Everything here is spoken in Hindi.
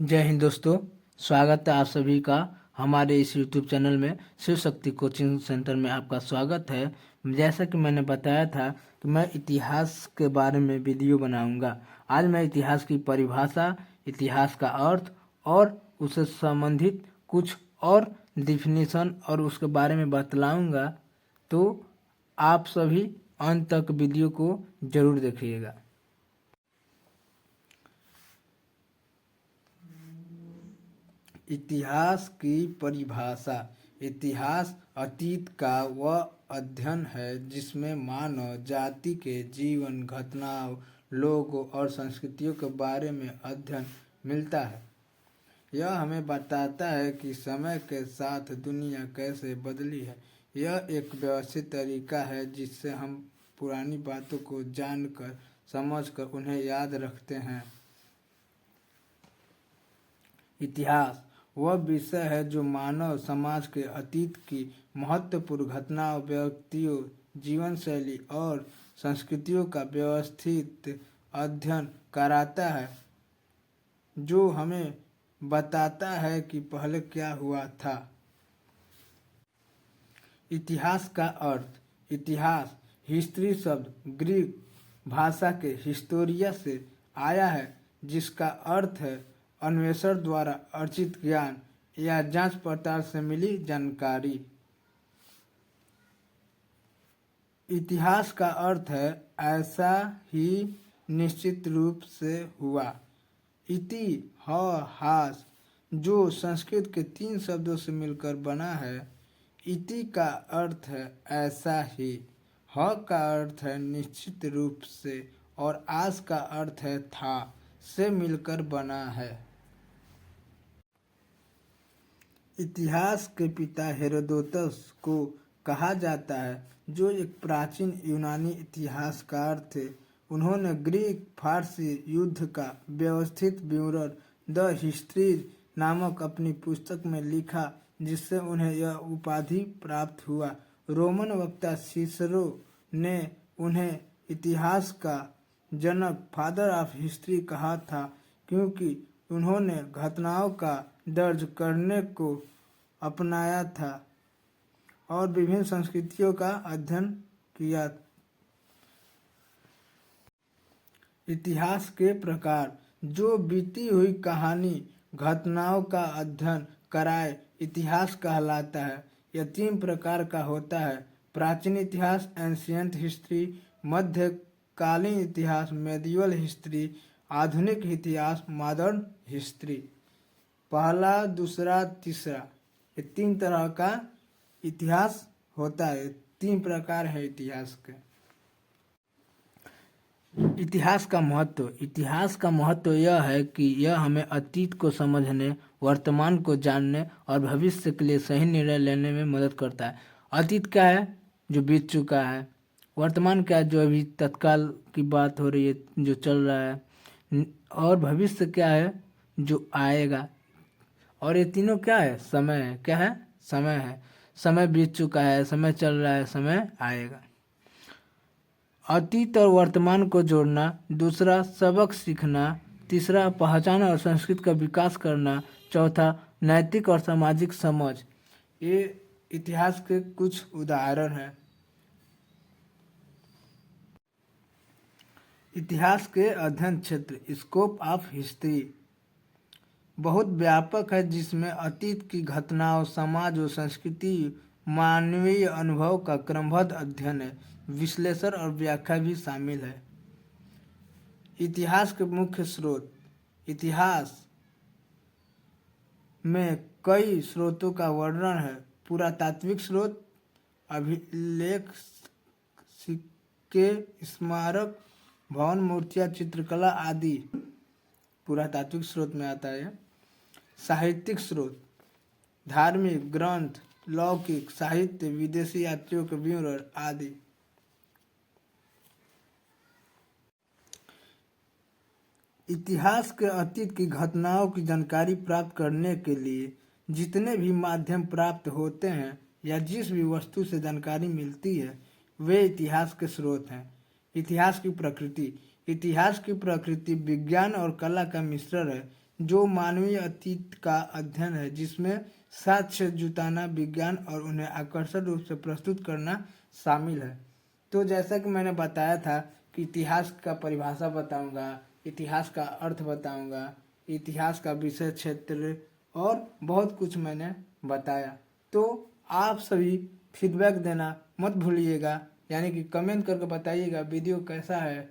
जय हिंद दोस्तों। स्वागत है आप सभी का हमारे इस YouTube चैनल में। शिव शक्ति कोचिंग सेंटर में आपका स्वागत है। जैसा कि मैंने बताया था कि मैं इतिहास के बारे में वीडियो बनाऊंगा। आज मैं इतिहास की परिभाषा, इतिहास का अर्थ और उससे संबंधित कुछ और डिफिनीशन और उसके बारे में बतलाऊंगा। तो आप सभी अंत तक वीडियो को जरूर देखिएगा। इतिहास की परिभाषा। इतिहास अतीत का वह अध्ययन है जिसमें मानव जाति के जीवन, घटनाओं, लोगों और संस्कृतियों के बारे में अध्ययन मिलता है। यह हमें बताता है कि समय के साथ दुनिया कैसे बदली है। यह एक व्यवस्थित तरीका है जिससे हम पुरानी बातों को जानकर, समझकर उन्हें याद रखते हैं। इतिहास वह विषय है जो मानव समाज के अतीत की महत्वपूर्ण घटनाओं, व्यक्तियों, जीवन शैली और संस्कृतियों का व्यवस्थित अध्ययन कराता है, जो हमें बताता है कि पहले क्या हुआ था। इतिहास का अर्थ। इतिहास हिस्ट्री शब्द ग्रीक भाषा के हिस्टोरिया से आया है, जिसका अर्थ है अन्वेषण द्वारा अर्जित ज्ञान या जांच पड़ताल से मिली जानकारी। इतिहास का अर्थ है ऐसा ही निश्चित रूप से हुआ। इति हास, जो संस्कृत के 3 शब्दों से मिलकर बना है। इति का अर्थ है ऐसा ही, ह का अर्थ है निश्चित रूप से और आस का अर्थ है था से मिलकर बना है। इतिहास के पिता हेरोदोतस को कहा जाता है, जो एक प्राचीन यूनानी इतिहासकार थे। उन्होंने ग्रीक फारसी युद्ध का व्यवस्थित विवरण द हिस्ट्री नामक अपनी पुस्तक में लिखा, जिससे उन्हें यह उपाधि प्राप्त हुआ। रोमन वक्ता सिसरो ने उन्हें इतिहास का जनक, फादर ऑफ हिस्ट्री कहा था, क्योंकि उन्होंने घटनाओं का दर्ज करने को अपनाया था और विभिन्न संस्कृतियों का अध्ययन किया। इतिहास के प्रकार। जो बीती हुई कहानी, घटनाओं का अध्ययन कराए इतिहास कहलाता है। यह 3 प्रकार का होता है: प्राचीन इतिहास एंशिएंट हिस्ट्री, मध्यकालीन इतिहास मेडिवल हिस्ट्री, आधुनिक इतिहास मॉडर्न हिस्ट्री। पहला, दूसरा, तीसरा, ये 3 तरह का इतिहास होता है। 3 प्रकार है इतिहास के। इतिहास का महत्व। इतिहास का महत्व यह है कि यह हमें अतीत को समझने, वर्तमान को जानने और भविष्य के लिए सही निर्णय लेने में मदद करता है। अतीत क्या है? जो बीत चुका है। वर्तमान क्या है? जो अभी तत्काल की बात हो रही है, जो चल रहा है। और भविष्य क्या है? जो आएगा। और ये तीनों क्या है? समय है। क्या है? समय है। समय बीत चुका है, समय चल रहा है, समय आएगा। अतीत और वर्तमान को जोड़ना। दूसरा, सबक सीखना। तीसरा, पहचान और संस्कृति का विकास करना। चौथा, नैतिक और सामाजिक समझ। ये इतिहास के कुछ उदाहरण हैं। इतिहास के अध्ययन क्षेत्र। स्कोप ऑफ हिस्ट्री बहुत व्यापक है, जिसमें अतीत की घटनाओं, समाज और संस्कृति, मानवीय अनुभव का क्रमबद्ध अध्ययन है। विश्लेषण और व्याख्या भी शामिल है। इतिहास के मुख्य स्रोत। इतिहास में कई स्रोतों का वर्णन है। पुरातात्विक स्रोत, अभिलेख, सिक्के, स्मारक, भवन, मूर्तियां, चित्रकला आदि पुरातात्विक स्रोत में आता है। साहित्यिक स्रोत, धार्मिक ग्रंथ, लौकिक साहित्य, विदेशी यात्रियों के विवरण आदि। इतिहास के अतीत की घटनाओं की जानकारी प्राप्त करने के लिए जितने भी माध्यम प्राप्त होते हैं या जिस भी वस्तु से जानकारी मिलती है, वे इतिहास के स्रोत हैं। इतिहास की प्रकृति। इतिहास की प्रकृति विज्ञान और कला का मिश्रण है, जो मानवीय अतीत का अध्ययन है, जिसमें साक्ष्य जुटाना, विज्ञान और उन्हें आकर्षक रूप से प्रस्तुत करना शामिल है। तो जैसा कि मैंने बताया था कि इतिहास का परिभाषा बताऊंगा, इतिहास का अर्थ बताऊंगा, इतिहास का विषय क्षेत्र और बहुत कुछ मैंने बताया। तो आप सभी फीडबैक देना मत भूलिएगा, यानी कि कमेंट करके बताइएगा वीडियो कैसा है